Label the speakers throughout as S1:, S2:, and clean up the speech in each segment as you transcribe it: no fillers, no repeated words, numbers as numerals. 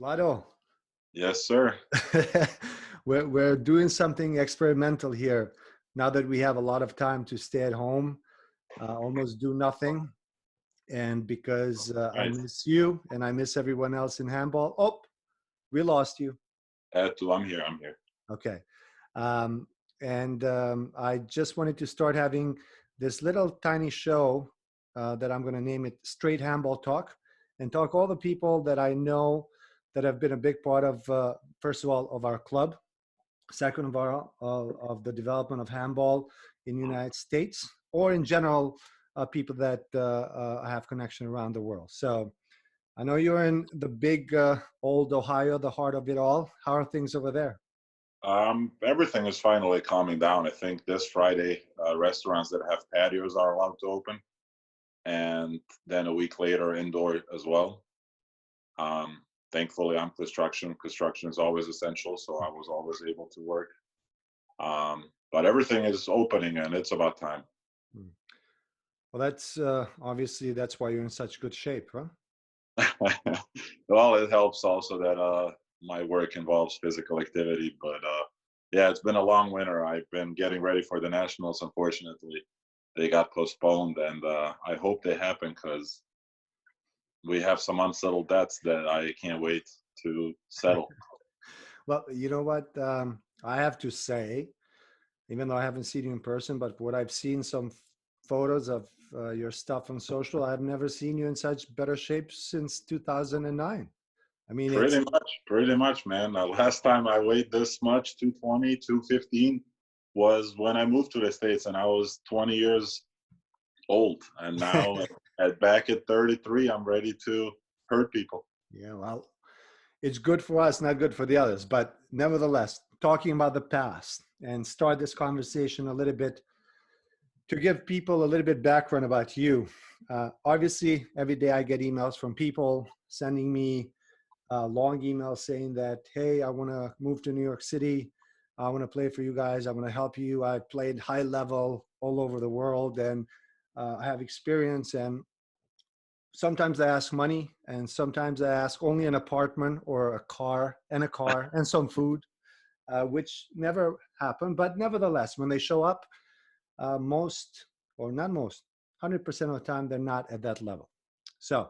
S1: Vlado,
S2: Yes, sir.
S1: we're doing something experimental here. Now that we have a lot of time to stay at home, almost do nothing, and because I
S2: Right.
S1: miss you and I miss everyone else in handball. Oh, we lost you.
S2: Too, I'm here. I'm here.
S1: Okay, um, and I just wanted to start having this little tiny show that I'm going to name it Straight Handball Talk, and talk all the people that I know that have been a big part of, first of all, of our club. Second of all, of the development of handball in the United States, or in general, people that have connection around the world. So I know you're in the big old Ohio, the heart of it all. How are things over there?
S2: Everything is finally calming down. I think this Friday, restaurants that have patios are allowed to open, and then a week later, indoor as well. Thankfully, I'm construction. Construction is always essential, so I was always able to work. But everything is opening, and it's about time.
S1: Hmm. Well, that's obviously that's why you're in such good shape, huh?
S2: Well, it helps also that my work involves physical activity, but yeah, it's been a long winter. I've been getting ready for the nationals. Unfortunately, they got postponed, and I hope they happen because we have some unsettled debts that I can't wait to settle.
S1: Well, you know what? I have to say, even though I haven't seen you in person, but what I've seen some photos of your stuff on social, I've never seen you in such better shape since 2009. I mean, it's
S2: Pretty much, man. Last time I weighed this much, 220, 215, was when I moved to the States and I was 20 years old. And now back at 33, I'm ready to hurt people.
S1: yeah, well, it's good for us, not good for the others. But nevertheless, talking about the past and start this conversation a little bit to give people a little bit background about you. Obviously, every day I get emails from people sending me long emails saying that, hey, I want to move to New York City. I want to play for you guys. I want to help you. I played high level all over the world and I have experience. And sometimes I ask money, and sometimes I ask only an apartment or a car and some food, which never happen. But nevertheless, when they show up, most or not most, 100% of the time, they're not at that level. So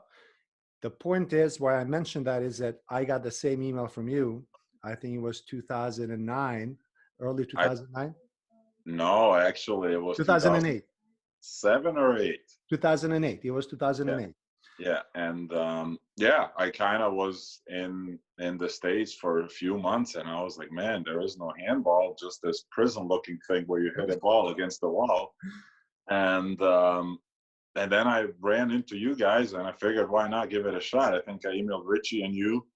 S1: the point is, why I mentioned that is that I got the same email from you. I think it was 2009, early
S2: I
S1: 2009,
S2: No, actually, it was
S1: 2008,
S2: 2007 or 8.
S1: 2008. It was
S2: Yeah,
S1: 2008.
S2: yeah, and yeah, I kind of was in the States for a few months, and I was like, man, there is no handball, just this prison-looking thing where you hit a ball against the wall, and um, and then I ran into you guys, and I figured, why not give it a shot? I think I emailed Richie and you,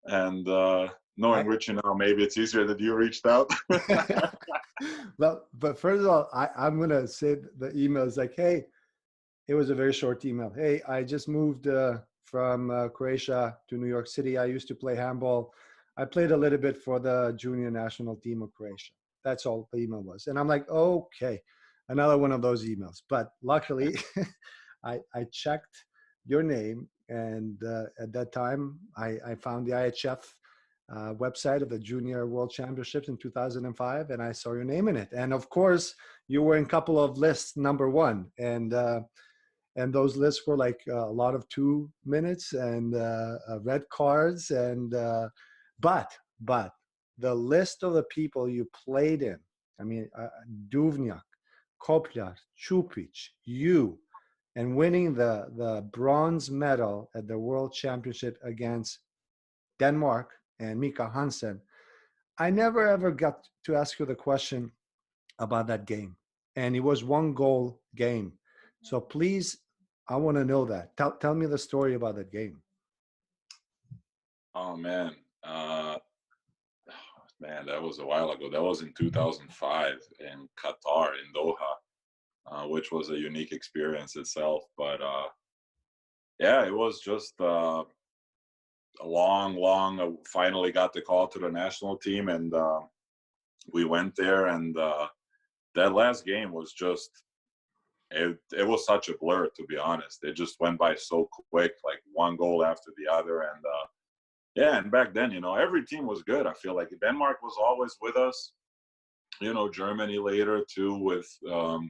S2: and
S1: I,
S2: knowing Richie now, maybe it's easier that you reached out.
S1: well, but first of all, I'm going to say the email is like, hey, it was a very short email. Hey, I just moved from Croatia to New York City. I used to play handball. I played a little bit for the junior national team of Croatia. That's all the email was. And I'm like, okay, another one of those emails. But luckily, I checked your name. And at that time, I found the IHF website of the Junior World Championships in 2005, and I saw your name in it. And of course, you were in a couple of lists, number one. And those lists were like a lot of 2 minutes and red cards but the list of the people you played in, I mean, Duvnjak, Koplar, Chupic, you, and winning the bronze medal at the World Championship against Denmark and Mika Hansen. I never ever got to ask you the question about that game, and it was one goal game. So please, I want to know that. Tell me the story about that game.
S2: Oh man, man, that was a while ago. That was in 2005 in Qatar, in Doha, which was a unique experience itself. But yeah, it was just a long. Finally got the call to the national team, and we went there. And that last game was just it was such a blur, to be honest. It just went by so quick, like one goal after the other, and Yeah, and back then, every team was good. I feel like Denmark was always with us. Germany later too with Uwe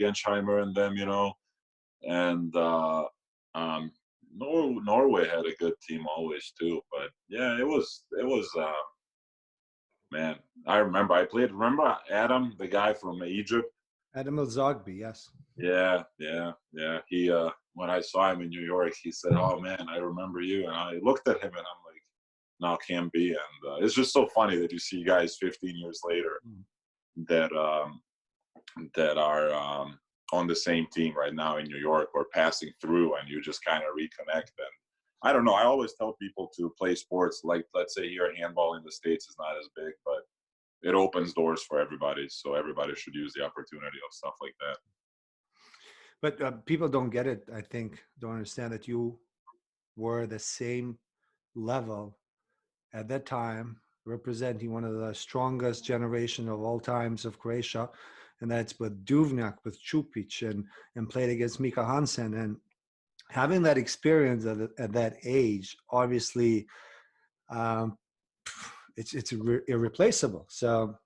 S2: Gensheimer and them. And Norway had a good team always too. But yeah, it was man. I remember I played. Remember Adam, the guy from Egypt?
S1: Adam Zogby, yes.
S2: Yeah. He when I saw him in New York, he said, "Oh man, I remember you." And I looked at him and I'm like, "No, can't be." And it's just so funny that you see guys 15 years later that that are on the same team right now in New York or passing through, and you just kind of reconnect. And I don't know. I always tell people to play sports. Like, let's say here, handball in the States is not as big, but it opens doors for everybody. So everybody should use the opportunity of stuff like that.
S1: But people don't get it, I think, don't understand that you were the same level at that time, representing one of the strongest generation of all times of Croatia, and that's with Duvnjak, with Čupić, and played against Mika Hansen. And having that experience at that age, obviously, um, it's irreplaceable. So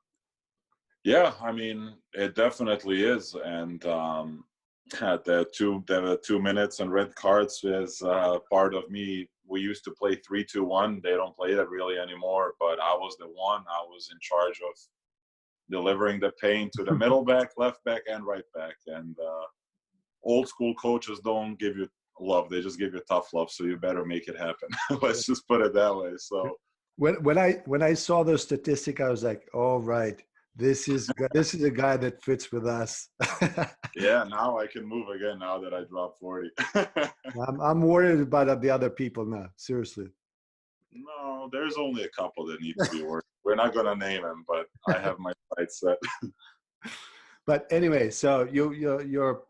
S2: Yeah, I mean, it definitely is. And the 2 minutes and red cards is part of me. We used to play 3-2-1. They don't play that really anymore. But I was the one. I was in charge of delivering the pain to the middle back, left back, and right back. And old school coaches don't give you love; they just give you tough love. So you better make it happen. Let's just put it that way. So
S1: when I saw those statistics, I was like, "Oh, right, this is a guy that fits with us."
S2: yeah, now I can move again. Now that I dropped 40.
S1: I'm worried about the other people now. Seriously.
S2: No, there's only a couple that need to be worked. We're not gonna name them, but I have my sights set.
S1: But anyway, so your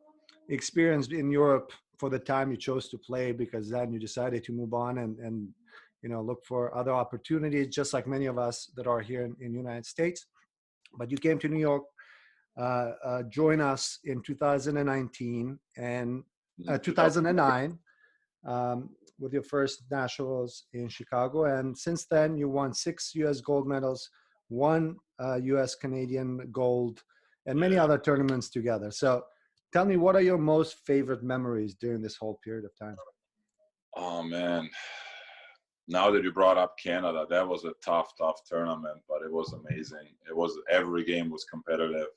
S1: experience in Europe for the time you chose to play, because then you decided to move on and look for other opportunities, just like many of us that are here in the United States. But you came to New York, join us in 2019 and 2009 with your first nationals in Chicago. And since then, you won 6 U.S. gold medals, 1 U.S. Canadian gold, and many other tournaments together. So tell me, what are your most favorite memories during this whole period of time?
S2: Oh man. Now that you brought up Canada, that was a tough tournament, but it was amazing. Every game was competitive.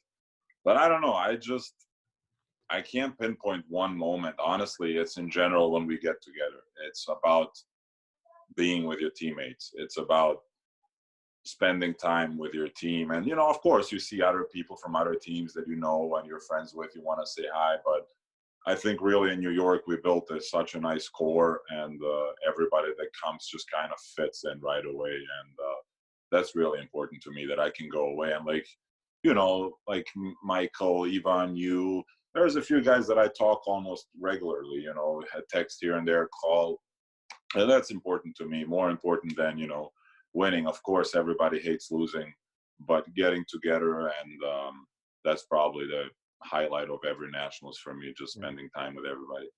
S2: But I don't know, I can't pinpoint one moment. Honestly, it's in general when we get together. It's about being with your teammates. It's about spending time with your team. And, of course, you see other people from other teams that and you're friends with, you want to say hi. But I think really in New York, we built such a nice core, and everybody that comes just kind of fits in right away. And that's really important to me, that I can go away and like Michael, Ivan, you. There's a few guys that I talk almost regularly, text here and there, call. And that's important to me, more important than, winning. Of course, everybody hates losing, but getting together, and that's probably the highlight of every nationals for me, just spending time with everybody.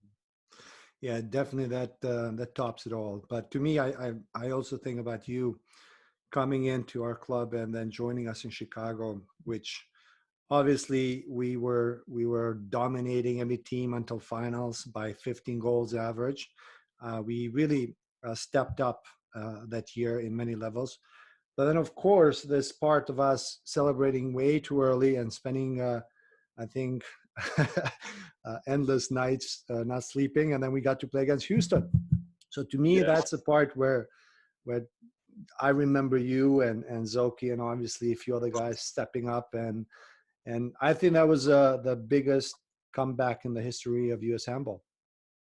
S1: Yeah, definitely that tops it all. But to me, I also think about you coming into our club and then joining us in Chicago, which obviously we were dominating every team until finals by 15 goals average. We really stepped up that year in many levels. But then, of course, this part of us celebrating way too early and spending, I think, endless nights not sleeping, and then we got to play against Houston. So to me, that's the part where I remember you and Zoki and obviously a few other guys stepping up, and I think that was the biggest comeback in the history of U.S. handball.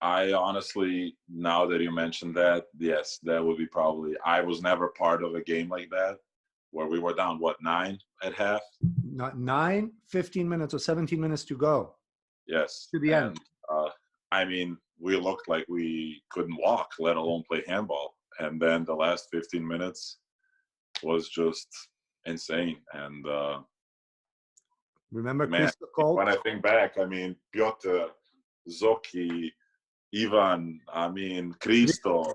S2: I honestly, now that you mentioned that, yes, that would be probably. I was never part of a game like that where we were down, 9 at half?
S1: Not 9, 15 minutes or 17 minutes to go.
S2: Yes.
S1: To the end.
S2: I mean, we looked like we couldn't walk, let alone play handball. And then the last 15 minutes was just insane. And
S1: remember,
S2: man, when I think back, I mean, Piotr, Zoki, Ivan, I mean, Kristo,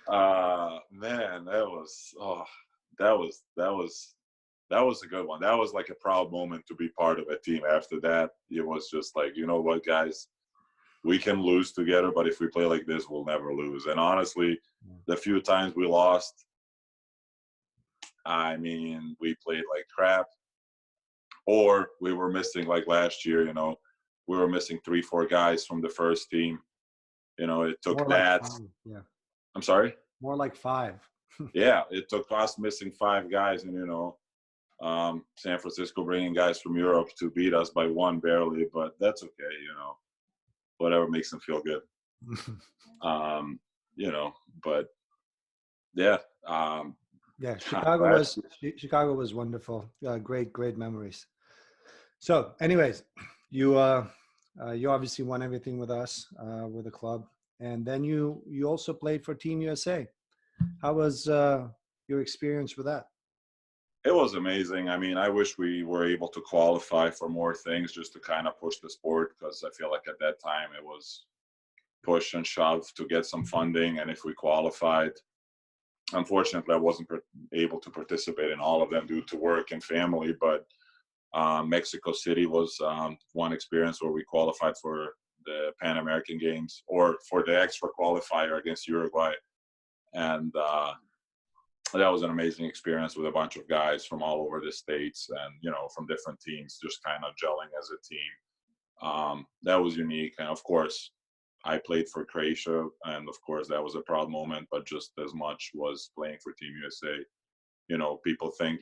S2: Man, that was that was that was a good one. That was like a proud moment to be part of a team. After that, it was just like, you know what, guys, we can lose together, but if we play like this, we'll never lose. And honestly, the few times we lost, I mean, we played like crap, or we were missing, like last year, we were missing 3, 4 guys from the first team. It took
S1: More like
S2: that.
S1: 5. Yeah.
S2: I'm sorry?
S1: More like 5.
S2: Yeah, it took us missing 5 guys, and, San Francisco bringing guys from Europe to beat us by 1 barely, but that's okay, whatever makes them feel good. um, but yeah.
S1: Yeah, Chicago was wonderful. Great memories. So, anyways, you you obviously won everything with us, with the club, and then you also played for Team USA. How was your experience with that?
S2: It was amazing. I mean, I wish we were able to qualify for more things just to kind of push the sport, because I feel like at that time it was push and shove to get some funding. And if we qualified, unfortunately, I wasn't able to participate in all of them due to work and family. But Mexico City was one experience where we qualified for the Pan American Games, or for the extra qualifier against Uruguay. And that was an amazing experience with a bunch of guys from all over the States and, from different teams, just kind of gelling as a team. That was unique. And of course, I played for Croatia, and of course that was a proud moment, but just as much was playing for Team USA. People think,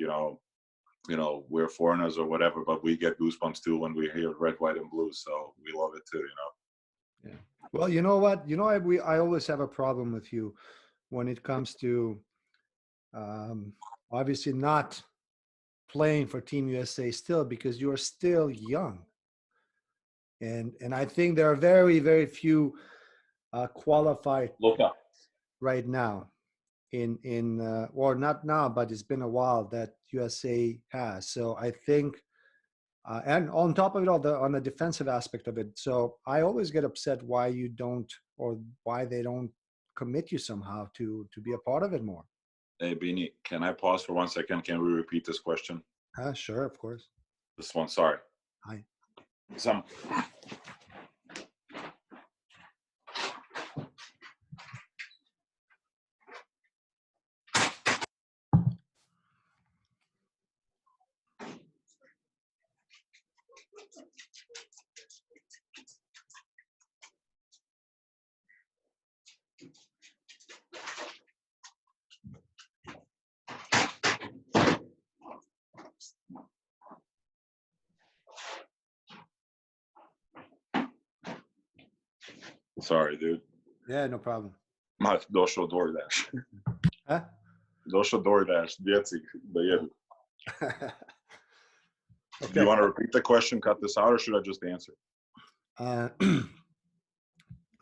S2: we're foreigners or whatever, but we get goosebumps too when we hear red, white, and blue. So we love it too,
S1: Yeah. Well, you know what? I always have a problem with you when it comes to obviously not playing for Team USA still, because you are still young, and I think there are very few qualified
S2: Look up.
S1: right now in or not now, but it's been a while that USA has. So I think, and on top of it all, on the defensive aspect of it. So I always get upset why you don't, or why they don't commit you somehow to be a part of it more.
S2: Hey, Beanie, can I pause for 1 second? Can we repeat this question?
S1: Sure, of course.
S2: This one, sorry.
S1: Hi.
S2: Some. Sorry, dude.
S1: Yeah, no problem.
S2: Došao DoorDash.
S1: Huh?
S2: Došao DoorDash. Djeci da jedu.
S1: Okay.
S2: Do you want to repeat the question, cut this out, or should I just answer?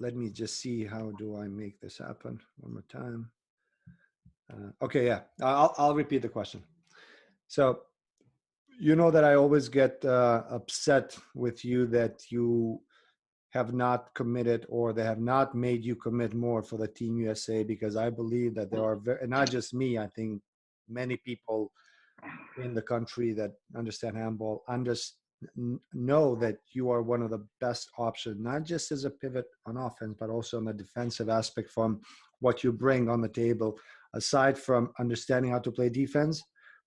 S1: Let me just see, how do I make this happen one more time? Okay, yeah, I'll repeat the question. So, you know that I always get upset with you that you have not committed, or they have not made you commit more for the Team USA, because I believe that there are not just me, I think many people in the country that understand handball know that you are one of the best options, not just as a pivot on offense, but also on the defensive aspect, from what you bring on the table, aside from understanding how to play defense,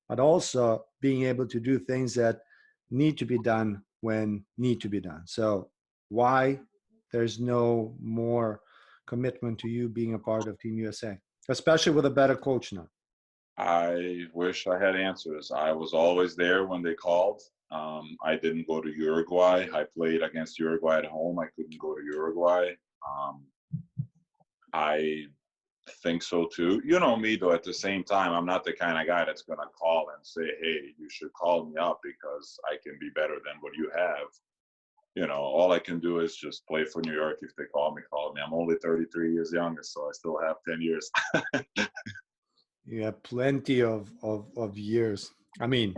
S1: but also being able to do things that need to be done when need to be done. So why there's no more commitment to you being a part of Team USA, especially with a better coach now?
S2: I wish I had answers. I was always there when they called. I didn't go to Uruguay. I played against Uruguay at home. I couldn't go to Uruguay. I think so too. You know me, though, at the same time, I'm not the kind of guy that's going to call and say, hey, you should call me up because I can be better than what you have. All I can do is just play for New York. If they call me, call me. I'm only 33 years younger, so I still have 10 years.
S1: You have plenty of years. I mean,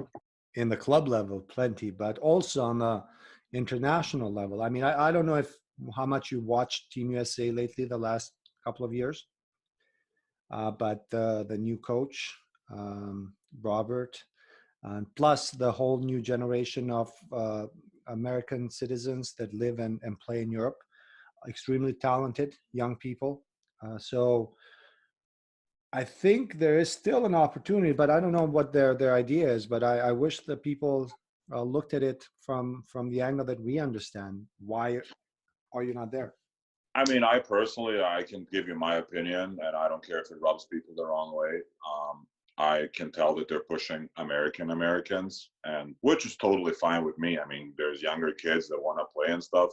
S1: in the club level, plenty, but also on the international level. I mean, I don't know how much you watched Team USA lately, the last couple of years. but the new coach, Robert, and plus the whole new generation of American citizens that live and play in Europe, extremely talented young people. So I think there is still an opportunity, but I don't know what their idea is. But I wish the people looked at it from the angle that we understand. Why are you not there?
S2: I mean, I personally, I can give you my opinion, and I don't care if it rubs people the wrong way. I can tell that they're pushing Americans, and which is totally fine with me. I mean, there's younger kids that want to play and stuff,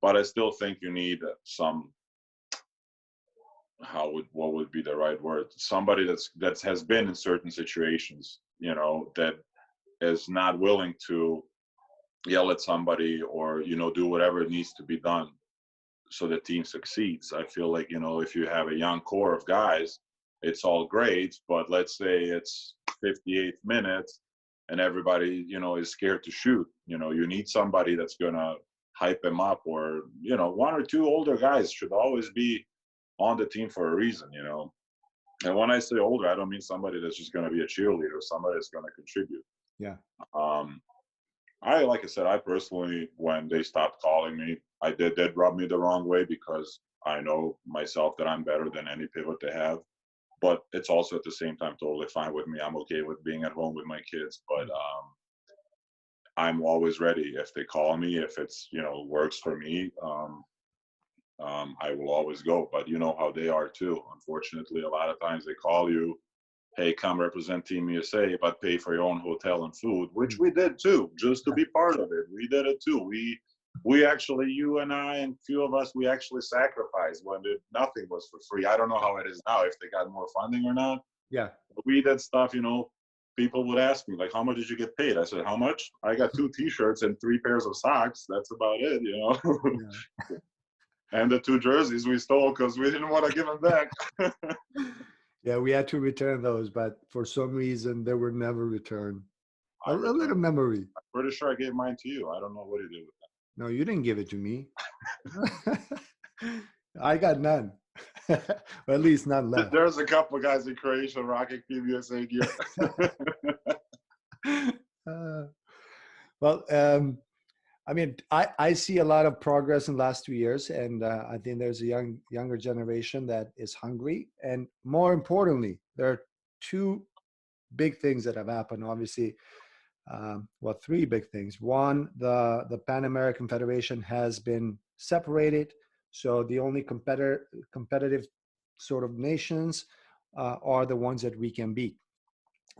S2: but I still think you need some, what would be the right word? Somebody that has been in certain situations, that is not willing to yell at somebody or do whatever it needs to be done so the team succeeds. I feel like, if you have a young core of guys, it's all great, but let's say it's 58th minute and everybody, is scared to shoot. You need somebody that's going to hype them up, or, one or two older guys should always be on the team for a reason. And when I say older, I don't mean somebody that's just going to be a cheerleader, somebody that's going to contribute.
S1: Yeah.
S2: Like I said, I personally, when they stopped calling me, that rubbed me the wrong way, because I know myself that I'm better than any pivot they have. But it's also at the same time totally fine with me. I'm okay with being at home with my kids, but I'm always ready if they call me. If it's works for me, I will always go. But you know how they are too. Unfortunately, a lot of times they call you, hey, come represent Team USA, but pay for your own hotel and food, which we did too, just to be part of it. We did it too. We actually, you and I and a few of us, we actually sacrificed when nothing was for free. I don't know how it is now, if they got more funding or not.
S1: Yeah.
S2: But we did stuff, people would ask me, like, how much did you get paid? I said, how much? I got 2 T-shirts and 3 pairs of socks. That's about it,
S1: Yeah.
S2: And the 2 jerseys we stole because we didn't want to give them back.
S1: Yeah, we had to return those, but for some reason they were never returned. A little memory.
S2: I'm pretty sure I gave mine to you. I don't know what you did with that.
S1: No, you didn't give it to me. I got none. Or at least none left.
S2: There's a couple of guys in Croatia rocking Team USA gear.
S1: Well, I mean, I see a lot of progress in the last 2 years, and I think there's a younger generation that is hungry. And more importantly, there are 2 big things that have happened. Obviously, well, 3 big things. One, the Pan American Federation has been separated, so the only competitive sort of nations are the ones that we can beat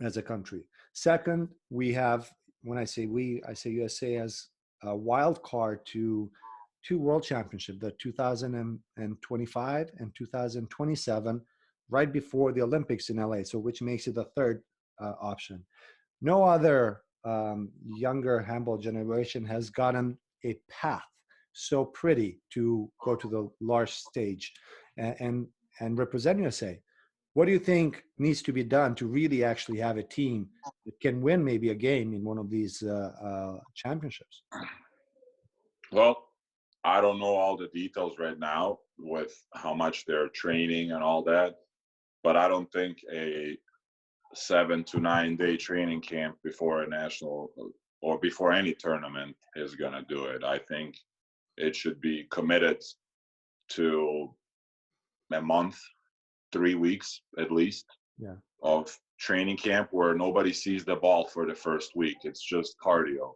S1: as a country. Second, we have, when I say we, I say USA as a wild card to 2 world championships, the 2025 and 2027, right before the Olympics in LA. So which makes it the third option. No other younger handball generation has gotten a path so pretty to go to the large stage and represent USA. What do you think needs to be done to really actually have a team that can win maybe a game in one of these championships?
S2: Well, I don't know all the details right now with how much they're training and all that, but I don't think a 7 to 9 day training camp before a national or before any tournament is going to do it. I think it should be committed to a month, 3 weeks at least,
S1: Yeah.
S2: of training camp where nobody sees the ball for the first week. It's just cardio.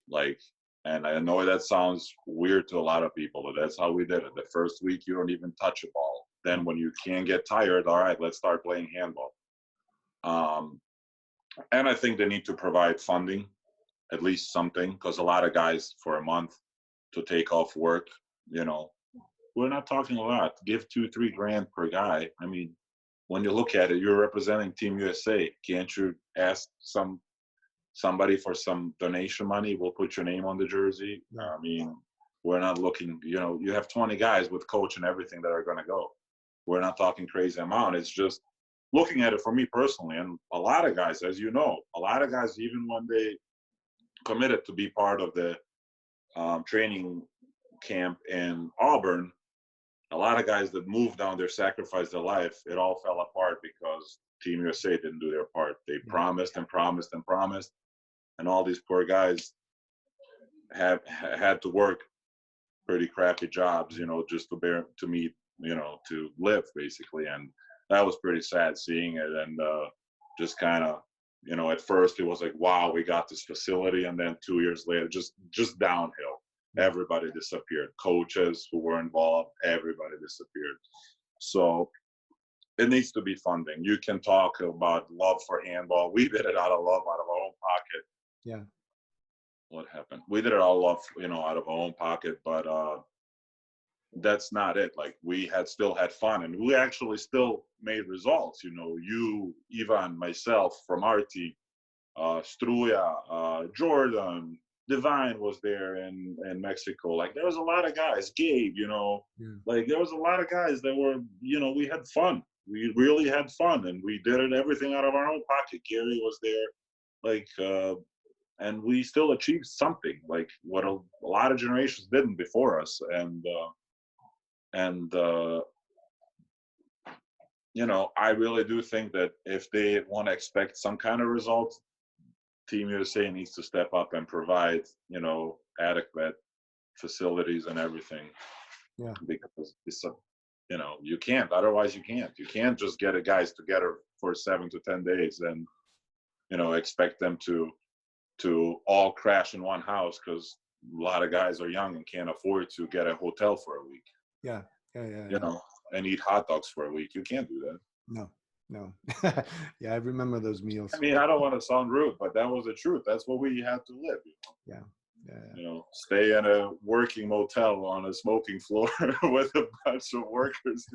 S2: Like, and I know that sounds weird to a lot of people, but that's how we did it. The first week, you don't even touch a ball. Then when you can get tired, all right, let's start playing handball. And I think they need to provide funding, at least something, because a lot of guys for a month to take off work, we're not talking a lot. Give 2-3 grand per guy. I mean, when you look at it, you're representing Team USA. Can't you ask somebody for some donation money? We'll put your name on the jersey.
S1: Yeah.
S2: I mean, we're not looking, you have 20 guys with coach and everything that are going to go. We're not talking crazy amount. It's just looking at it for me personally. And a lot of guys, as you know, even when they committed to be part of the training camp in Auburn, a lot of guys that moved down there, sacrificed their life. It all fell apart because Team USA didn't do their part. They
S1: Yeah.
S2: promised and promised and promised, and all these poor guys have had to work pretty crappy jobs, just to meet, to live basically. And that was pretty sad seeing it. And just kind of, at first it was like, wow, we got this facility. And then 2 years later, just downhill. Everybody disappeared. Coaches who were involved, everybody disappeared. So it needs to be funding. You can talk about love for handball. We did it out of love, out of our own pocket.
S1: Yeah.
S2: What happened? We did it out of love, out of our own pocket, but that's not it. Like, we still had fun, and we actually still made results. You, Ivan, myself from our team, Struja, Jordan, Divine was there in Mexico. Like, there was a lot of guys. Gabe, like, there was a lot of guys that were, we had fun. We really had fun, and we did it everything out of our own pocket. Gary was there, like, and we still achieved something, like what a lot of generations didn't before us. And I really do think that if they want to expect some kind of result, Team USA needs to step up and provide, adequate facilities and everything.
S1: Yeah.
S2: Because it's you can't. Otherwise, you can't. You can't just get guys together for 7 to 10 days and, expect them to all crash in one house, because a lot of guys are young and can't afford to get a hotel for a week.
S1: Yeah.
S2: And eat hot dogs for a week. You can't do that.
S1: No. Yeah, I remember those meals.
S2: I mean, I don't want to sound rude, but that was the truth. That's what we had to live.
S1: Yeah.
S2: Stay in a working motel on a smoking floor with a bunch of workers.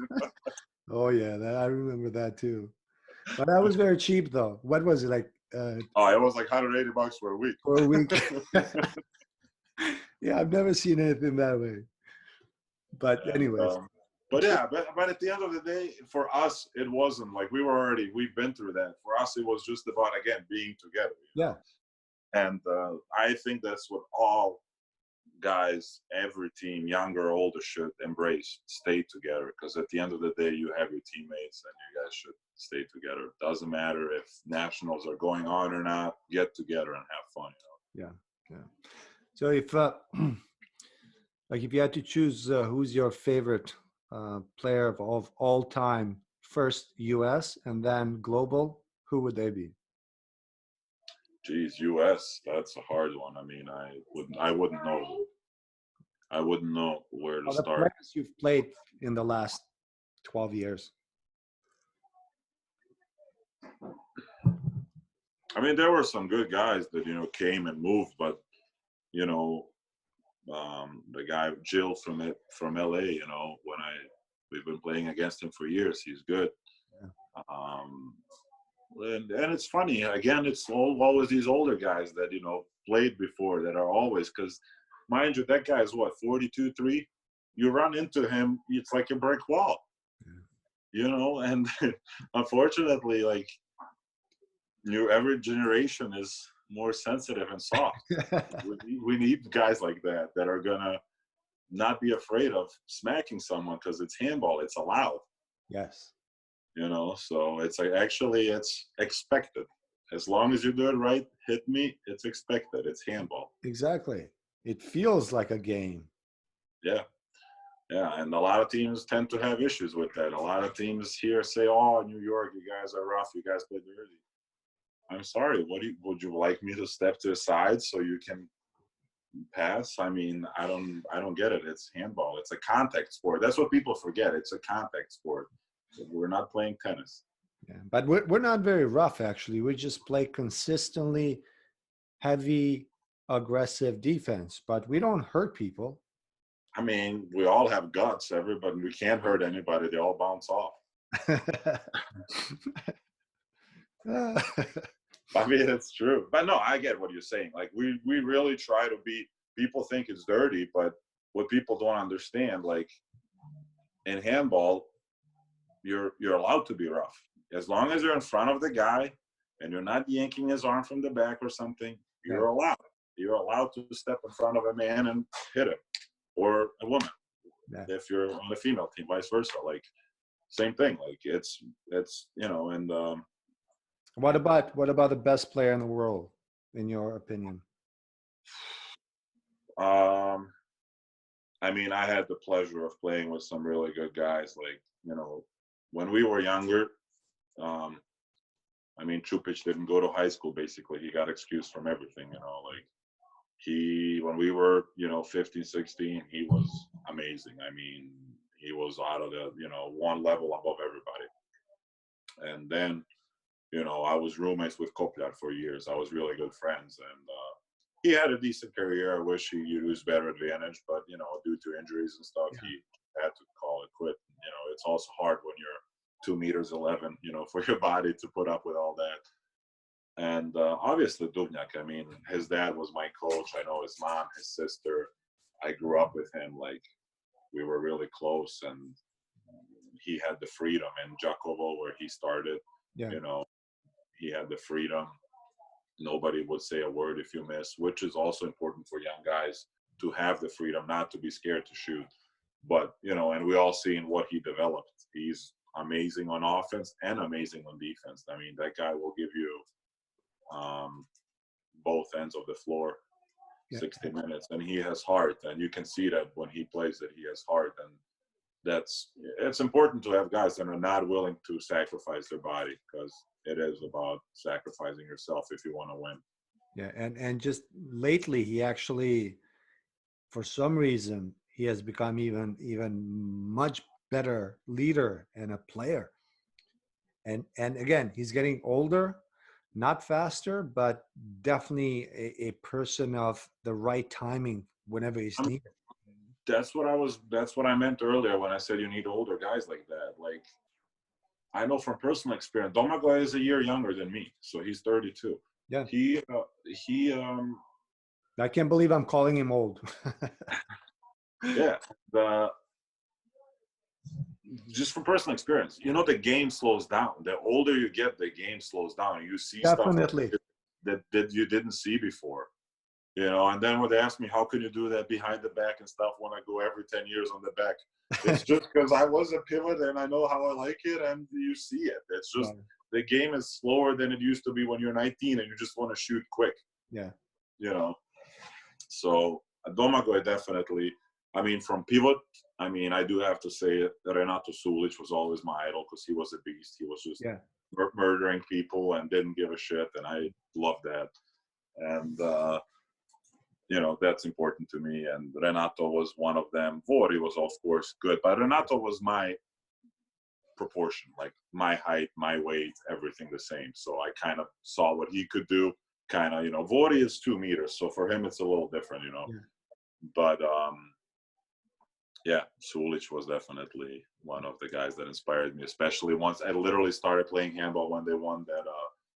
S1: Oh yeah, I remember that too. But that was very cheap though. What was it like?
S2: It was like $180 for a week.
S1: For a week. Yeah, I've never seen anything that way. But anyways.
S2: But at the end of the day, for us, it wasn't like we've been through that. For us, it was just about, again, being together.
S1: Yeah.
S2: And I think that's what all guys, every team, younger or older, should embrace. Stay together, because at the end of the day, you have your teammates, and you guys should stay together. It doesn't matter if nationals are going on or not. Get together and have fun.
S1: Yeah. So if like if you had to choose who's your favorite player of all time, first US and then global, who would they be?
S2: Geez, US, that's a hard one. I mean, I wouldn't know. I wouldn't know where to
S1: The
S2: start.
S1: players you've played in the last 12 years.
S2: I mean, there were some good guys that, came and moved, but, the guy Jill from LA, we've been playing against him for years. He's good. Yeah. And it's funny, again, it's always these older guys that, played before, that are always, because mind you, that guy is what, 42-3? You run into him, it's like a brick wall. Yeah. And unfortunately, like, every generation is more sensitive and soft. we need guys like that are gonna not be afraid of smacking someone, because it's handball, it's allowed.
S1: Yes.
S2: So it's like, actually, it's expected. As long as you do it right, hit me, it's expected. It's handball.
S1: Exactly. It feels like a game.
S2: Yeah. And a lot of teams tend to have issues with that. A lot of teams here say, "Oh, New York, you guys are rough. You guys play dirty." I'm sorry. Would you like me to step to the side so you can pass? I mean, I don't get it. It's handball. It's a contact sport. That's what people forget. It's a contact sport. We're not playing tennis.
S1: Yeah, but we're not very rough, actually. We just play consistently heavy, aggressive defense, but we don't hurt people.
S2: I mean, we all have guts. Everybody, we can't hurt anybody. They all bounce off. I mean, it's true. But no, I get what you're saying. Like, we really try to be, people think it's dirty, but what people don't understand, like, in handball, you're allowed to be rough. As long as you're in front of the guy and you're not yanking his arm from the back or something, you're allowed. You're allowed to step in front of a man and hit him, or a woman.
S1: Yeah.
S2: if you're on the female team, vice versa. Like same thing. Like it's and
S1: What about the best player in the world, in your opinion?
S2: um, I mean, I had the pleasure of playing with some really good guys. Like when we were younger, um, I mean, Chupic didn't go to high school. Basically, he got excused from everything. Like when we were 15, 16, he was amazing. I mean, he was out of the one level above everybody. And then I was roommates with Koplar for years. I was really good friends, and he had a decent career. I wish he used better advantage, but due to injuries and stuff,
S1: Yeah.
S2: he had to call it quit. It's also hard when you're 2 meters 11, for your body to put up with all that. And obviously Dubnyak, I mean, his dad was my coach. I know his mom, his sister. I grew up with him. Like we were really close, and he had the freedom. In Jakovo, where he started,
S1: Yeah.
S2: he had the freedom. Nobody would say a word if you miss, which is also important for young guys to have the freedom, not to be scared to shoot. But and we all seen what he developed. He's amazing on offense and amazing on defense. I mean, that guy will give you both ends of the floor,
S1: Yeah.
S2: 60 minutes, and he has heart, and you can see that when he plays that he has heart. And it's important to have guys that are not willing to sacrifice their body, because it is about sacrificing yourself if you want to win.
S1: Yeah. And just lately, he actually, for some reason, he has become even much better leader and a player. And again, he's getting older, not faster, but definitely a person of the right timing whenever he's needed.
S2: That's what I meant earlier when I said you need older guys like that. Like I know from personal experience, Domagoj is a year younger than me, so he's 32.
S1: Yeah.
S2: He
S1: I can't believe I'm calling him old.
S2: yeah, just from personal experience, the game slows down. The older you get, the game slows down. You see
S1: Definitely.
S2: stuff that you didn't see before. And then when they ask me, how can you do that behind the back and stuff when I go every 10 years on the back? It's just because I was a pivot and I know how I like it, and you see it. It's just the game is slower than it used to be when you're 19 and you just want to shoot quick.
S1: Yeah.
S2: So Domagoj definitely, I mean, from pivot, I mean, I do have to say that Renato Sulic was always my idol because he was a beast. He was just murdering people and didn't give a shit, and I loved that. And, that's important to me. And Renato was one of them. Vori was, of course, good, but Renato was my proportion, like my height, my weight, everything the same. So I kind of saw what he could do. Kind of, Vori is 2 meters, so for him it's a little different, But Sulic was definitely one of the guys that inspired me, especially once I literally started playing handball when they won that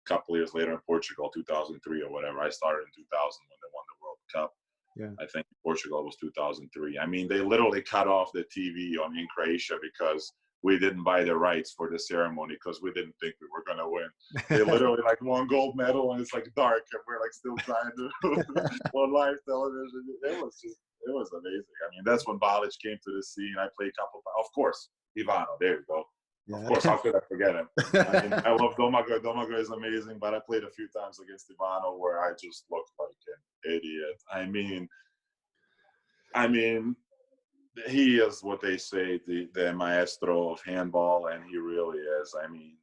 S2: couple years later in Portugal, 2003 or whatever. I started in 2000 when they won the World Cup.
S1: Yeah.
S2: I think Portugal was 2003. I mean, they literally cut off the TV in Croatia because we didn't buy the rights for the ceremony because we didn't think we were going to win. They literally won gold medal, and it's dark, and we're still trying to on live television. It was amazing. I mean, that's when Balic came to the scene. I played a couple, of course, Ivano, there you go. Yeah. Of course, how could I forget him? I mean, I love Domagoj. Domagoj is amazing, but I played a few times against Ivano where I just looked like an idiot. I mean, he is what they say, the maestro of handball, and he really is. I mean,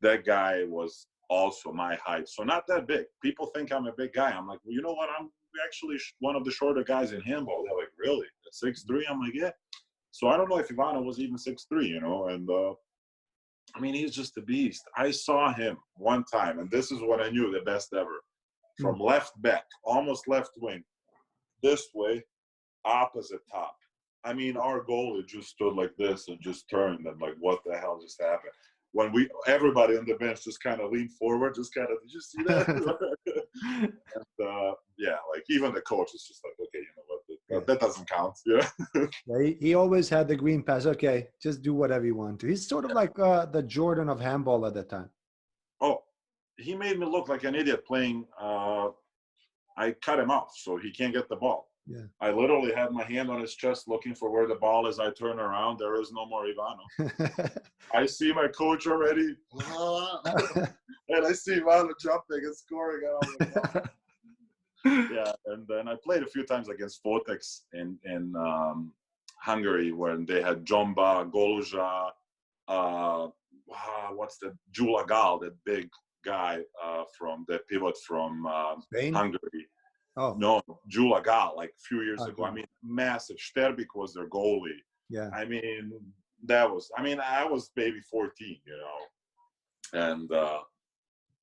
S2: that guy was also my height, so not that big. People think I'm a big guy. I'm like, well, you know what? I'm actually one of the shorter guys in handball. They're like, really? At 6'3"? I'm like, yeah. So I don't know if Ivano was even 6'3", and I mean, he's just a beast. I saw him one time, and this is what I knew the best ever. From left back, almost left wing, this way, opposite top. I mean, our goalie just stood like this and just turned, and what the hell just happened? When everybody on the bench just kind of leaned forward, just kind of, did you see that? And, even the coach is just like, okay, you know what, that doesn't count. Yeah.
S1: He always had the green pass. Okay, just do whatever you want to. He's sort of like the Jordan of handball at that time.
S2: Oh, he made me look like an idiot playing. I cut him off, so he can't get the ball.
S1: Yeah.
S2: I literally had my hand on his chest looking for where the ball is. I turn around. There is no more Ivano. I see my coach already. And I see Ivano jumping and scoring. And I'm like, oh. Yeah, and then I played a few times against Fotex in Hungary when they had Jomba, Goluja, what's the Jula Gal, that big guy from the pivot from
S1: Spain?
S2: Hungary.
S1: Oh.
S2: No, Jula Gal, like a few years ago.
S1: Yeah.
S2: I mean, massive. Sterbik was their goalie.
S1: Yeah.
S2: I mean, I was maybe 14, you know. And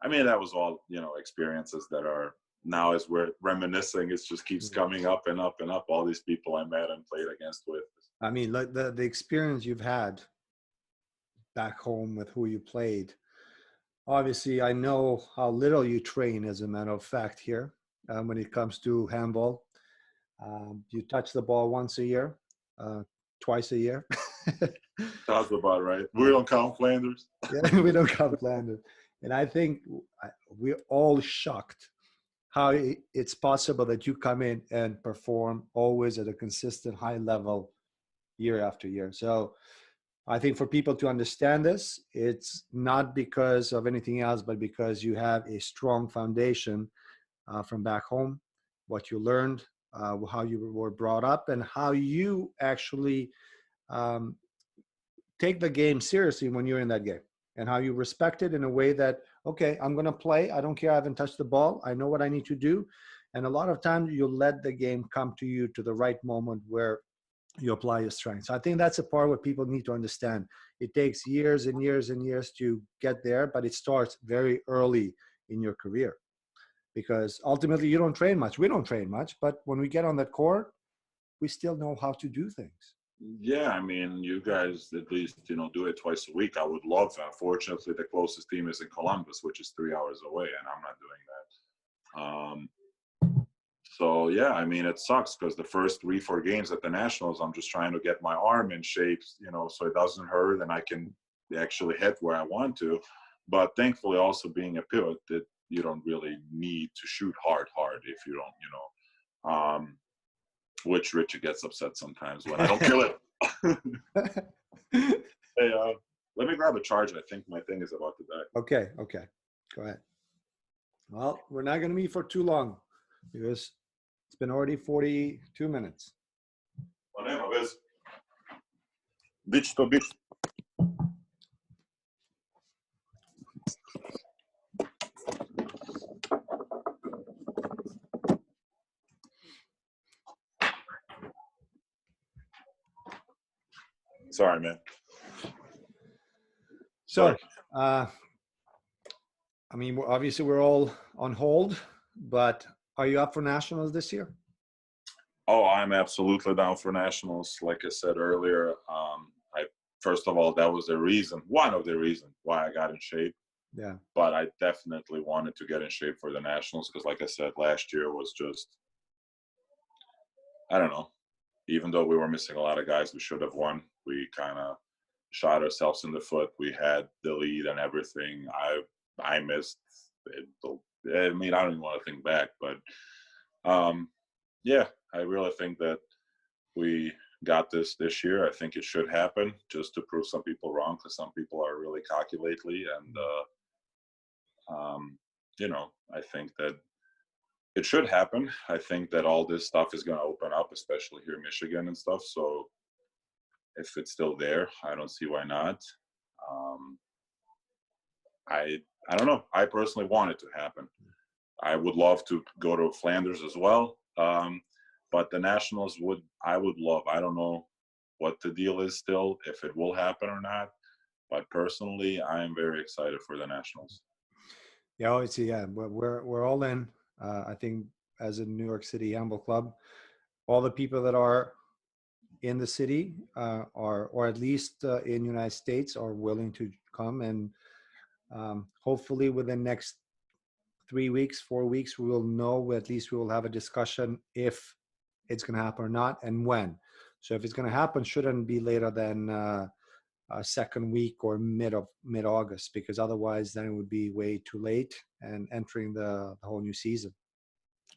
S2: I mean, that was all, you know, experiences that are now, as we're reminiscing, it just keeps coming up and up and up. All these people I met and played against with.
S1: I mean, like the experience you've had back home with who you played. Obviously, I know how little you train, as a matter of fact, here when it comes to handball. You touch the ball once a year, twice a year.
S2: Sounds about right. We don't count Flanders.
S1: Yeah, we don't count Flanders. And I think we're all shocked how it's possible that you come in and perform always at a consistent high level year after year. So I think for people to understand this, it's not because of anything else, but because you have a strong foundation from back home, what you learned, how you were brought up, and how you actually um, take the game seriously when you're in that game, and how you respect it in a way that, okay, I'm going to play. I don't care. I haven't touched the ball. I know what I need to do. And a lot of times you let the game come to you to the right moment where you apply your strengths. I think that's a part what people need to understand. It takes years and years and years to get there, but it starts very early in your career, because ultimately you don't train much. We don't train much, but when we get on that court, we still know how to do things.
S2: Yeah, I mean, you guys at least, you know, do it twice a week. I would love that. Unfortunately, the closest team is in Columbus, which is 3 hours away, and I'm not doing that. So, yeah, I mean, it sucks because the first 3-4 games at the Nationals, I'm just trying to get my arm in shape, you know, so it doesn't hurt and I can actually hit where I want to. But thankfully, also being a pivot, that you don't really need to shoot hard if you don't, you know. Which Richie gets upset sometimes when I don't kill it. Hey, let me grab a charger. I think my thing is about to die.
S1: Okay. Go ahead. Well, we're not going to meet for too long because it's been already 42 minutes.
S2: Pa nema veze. Di će to biti? Sorry, man.
S1: So, I mean, obviously we're all on hold, but are you up for nationals this year?
S2: Oh, I'm absolutely down for nationals. Like I said earlier, first of all, that was one of the reasons why I got in shape.
S1: Yeah.
S2: But I definitely wanted to get in shape for the nationals because, like I said, last year was just, I don't know. Even though we were missing a lot of guys we should have won, we kind of shot ourselves in the foot. We had the lead and everything. I missed it. I mean, I don't even want to think back, but yeah, I really think that we got this year. I think it should happen just to prove some people wrong, because some people are really cocky lately. And, you know, I think that it should happen. I think that all this stuff is going to open up, especially here in Michigan and stuff. So if it's still there, I don't see why not. I don't know. I personally want it to happen. I would love to go to Flanders as well. But the Nationals I would love. I don't know what the deal is still, if it will happen or not. But personally, I am very excited for the Nationals.
S1: Yeah, we're all in. I think as a New York City Handball Club, all the people that are in the city or at least in the United States are willing to come, and hopefully within next 3 weeks, 4 weeks, we will know, at least we will have a discussion if it's going to happen or not and when. So if it's going to happen, shouldn't be later than second week or mid-August, because otherwise then it would be way too late and entering the whole new season.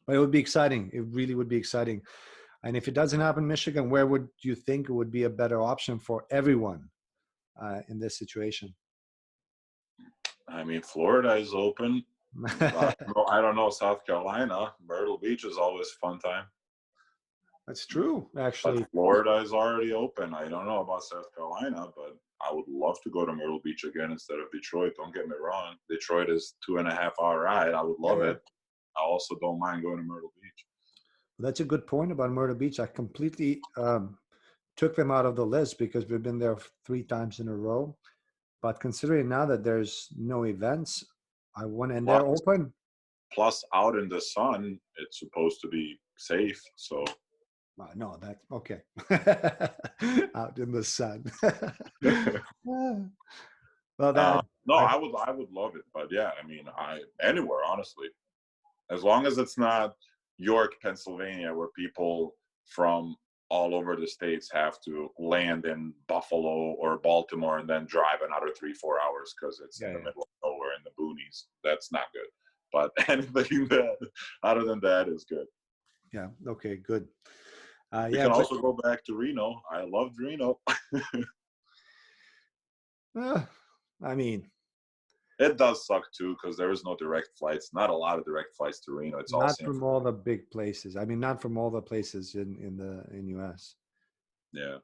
S1: But it would be exciting. It really would be exciting. And if it doesn't happen in Michigan, where would you think it would be a better option for everyone in this situation?
S2: I mean, Florida is open. I don't know South Carolina. Myrtle Beach is always a fun time.
S1: That's true,
S2: But
S1: actually.
S2: Florida is already open. I don't know about South Carolina, but I would love to go to Myrtle Beach again instead of Detroit. Don't get me wrong. Detroit is 2.5 hour ride. I would love
S1: Yeah.
S2: it. I also don't mind going to Myrtle Beach.
S1: That's a good point about Myrtle Beach. I completely took them out of the list because we've been there 3 times in a row. But considering now that there's no events, I want, and they're open.
S2: Plus, out in the sun, it's supposed to be safe. So,
S1: no, that's okay. Out in the sun. Well,
S2: no, I would love it. But yeah, I mean, anywhere honestly, as long as it's not York, Pennsylvania, where people from all over the states have to land in Buffalo or Baltimore and then drive another 3-4 hours because it's in the middle of nowhere in the boonies. That's not good. But anything that other than that is good.
S1: Yeah. Okay. Good.
S2: We can also go back to Reno. I loved Reno.
S1: I mean,
S2: it does suck too because there is no direct flights. Not a lot of direct flights to Reno. It's
S1: not from all the big places. I mean, not from all the places in US.
S2: Yeah,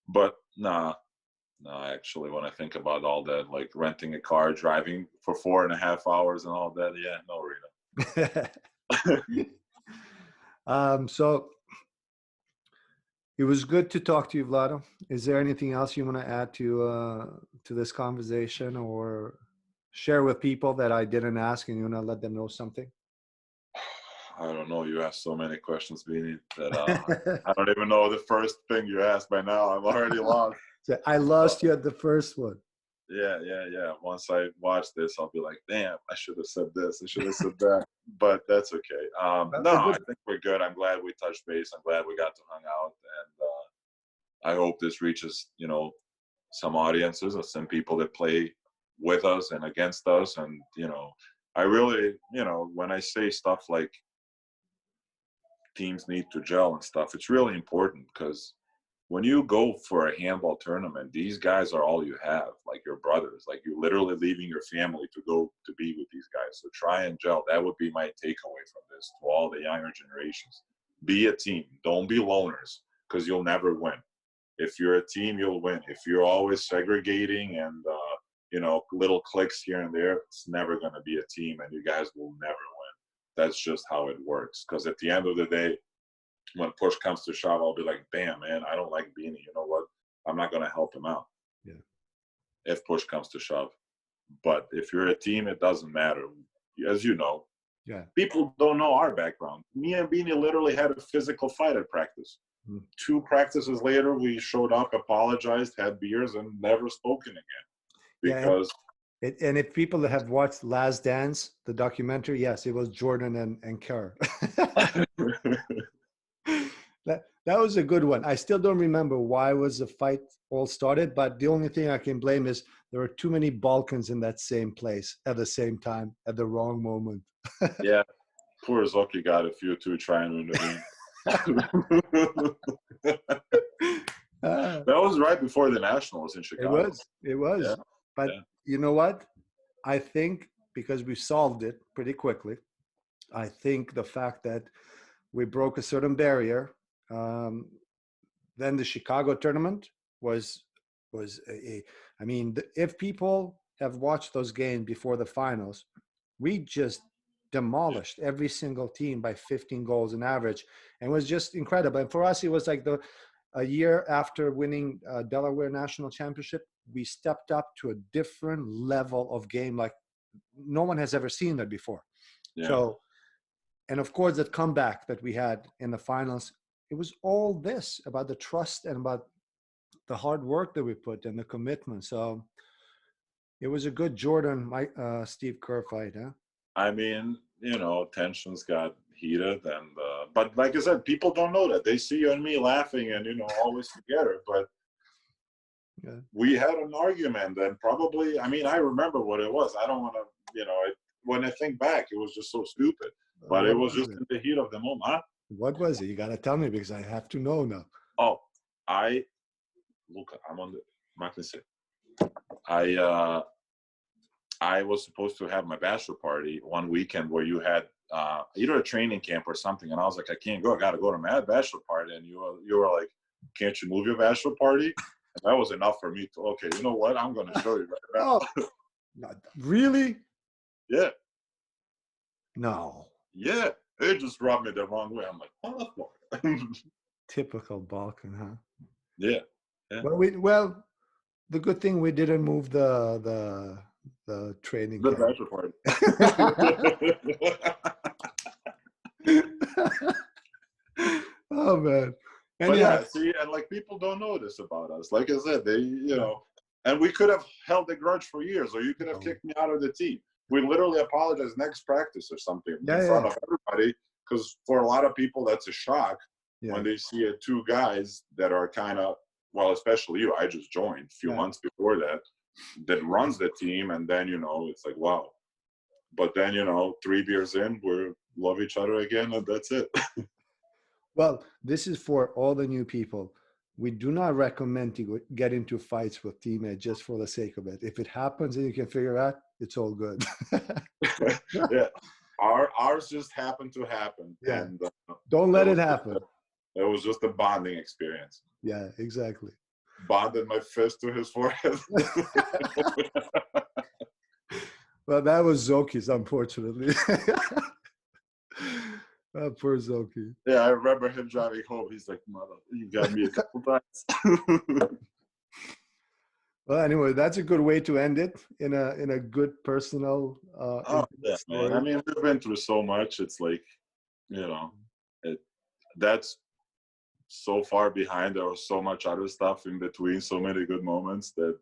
S2: but nah. No, actually, when I think about all that, like renting a car, driving for 4.5 hours and all that, yeah, no,
S1: Reno. So it was good to talk to you, Vlado. Is there anything else you want to add to this conversation or share with people that I didn't ask and you want to let them know something?
S2: I don't know. You asked so many questions, Beanie, that I don't even know the first thing you asked by now. I'm already lost.
S1: So I lost you at the first one.
S2: Yeah. Once I watch this, I'll be like, damn, I should have said this. I should have said that. But that's okay. I think we're good. I'm glad we touched base. I'm glad we got to hang out. And I hope this reaches, some audiences or some people that play with us and against us. And, I really, when I say stuff like teams need to gel and stuff, it's really important because when you go for a handball tournament, these guys are all you have, like your brothers. Like you're literally leaving your family to go to be with these guys. So try and gel. That would be my takeaway from this to all the younger generations. Be a team. Don't be loners because you'll never win. If you're a team, you'll win. If you're always segregating and, little clicks here and there, it's never going to be a team and you guys will never win. That's just how it works. Because at the end of the day, when push comes to shove, I'll be like, damn, man, I don't like Beanie. You know what? I'm not going to help him out.
S1: Yeah.
S2: If push comes to shove. But if you're a team, it doesn't matter. As you know, people don't know our background. Me and Beanie literally had a physical fight at practice. 2 practices later, we showed up, apologized, had beers, and never spoken again. Because
S1: and if people that have watched Last Dance, the documentary, yes, it was Jordan and Kerr. That was a good one. I still don't remember why was the fight all started, but the only thing I can blame is there were too many Balkans in that same place at the same time at the wrong moment.
S2: Yeah, poor Zoki got a few too trying to intervene. That was right before the Nationals in Chicago.
S1: It was. Yeah. But you know what? I think because we solved it pretty quickly, I think the fact that we broke a certain barrier, then the Chicago tournament was if people have watched those games before the finals, we just demolished every single team by 15 goals in average, and it was just incredible. And for us, it was like a year after winning Delaware National Championship, we stepped up to a different level of game like no one has ever seen that before. Yeah. So, and of course, that comeback that we had in the finals, it was all this about the trust and about the hard work that we put and the commitment. So it was a good Steve Kerr fight, huh?
S2: I mean, tensions got heated, and but like I said, people don't know that. They see you and me laughing and always together, but we had an argument, and probably, I remember what it was. I don't want to, when I think back, it was just so stupid, but it was just in the heat of the moment. Huh?
S1: What was it? You got to tell me because I have to know now.
S2: Oh, look, I'm on the, I'm not gonna say. I was supposed to have my bachelor party one weekend where you had either a training camp or something, and I was like, I can't go. I got to go to my bachelor party, and you were like, can't you move your bachelor party? And that was enough for me to, okay, you know what? I'm going to show you right now.
S1: Oh, really?
S2: Yeah.
S1: No.
S2: Yeah. It just rubbed me the wrong way. I'm like, oh,
S1: Typical Balkan, huh?
S2: Yeah. Yeah.
S1: Well, the good thing we didn't move the training
S2: The
S1: camp.
S2: bachelor party.
S1: Oh man.
S2: But yeah, see, and like people don't know this about us. Like I said, they, you know, and we could have held a grudge for years, or you could have kicked me out of the team. We literally apologized next practice or something in front of everybody, because for a lot of people that's a shock when they see two guys that are kind of, well, especially you. I just joined a few months before that runs the team, and then you know it's like wow. But then you know 3 beers in, we love each other again, and that's it.
S1: Well, this is for all the new people. We do not recommend to get into fights with teammates just for the sake of it. If it happens and you can figure out, it's all good.
S2: Yeah, ours just happened to happen.
S1: Yeah,
S2: and
S1: don't let it happen.
S2: It was just a bonding experience.
S1: Yeah, exactly.
S2: Bonded my fist to his forehead.
S1: Well, that was Zoki's, unfortunately. Poor Zoki.
S2: Yeah, I remember him driving home. He's like, "Mother, you got me a couple times."
S1: Well, anyway, that's a good way to end it in a good personal.
S2: Yeah, man. I mean, we've been through so much. It's like, you know, that's so far behind. There was so much other stuff in between. So many good moments that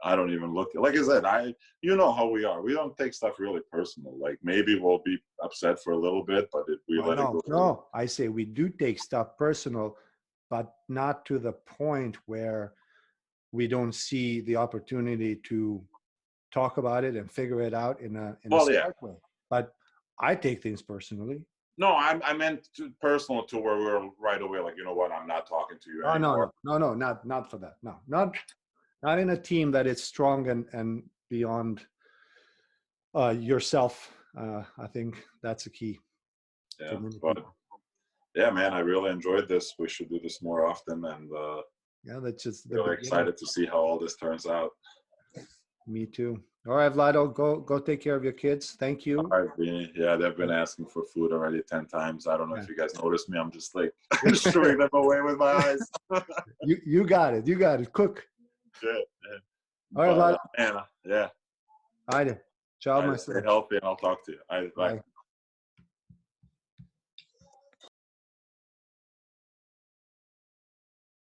S2: I don't even look. Like I said, you know how we are. We don't take stuff really personal. Like maybe we'll be upset for a little bit, but we let it go.
S1: No, I say we do take stuff personal, but not to the point where we don't see the opportunity to talk about it and figure it out in a smart way. But I take things personally.
S2: No, I meant personal to where we're right away. Like, you know what? I'm not talking to you anymore.
S1: No, not for that. No, not in a team that is strong and beyond yourself. I think that's a key.
S2: Yeah, but yeah, man, I really enjoyed this. We should do this more often, and
S1: that's just
S2: really excited to see how all this turns out.
S1: Me too. All right, Vlado, go take care of your kids. Thank you.
S2: All right, Vinny. Yeah, they've been asking for food already 10 times. I don't know if you guys noticed me. I'm just like shooing them away with my eyes.
S1: You got it. You got it. Cook.
S2: Yeah.
S1: All right, Vlado.
S2: Yeah.
S1: All right. Ciao, my
S2: Stay healthy, and I'll talk to you. Bye.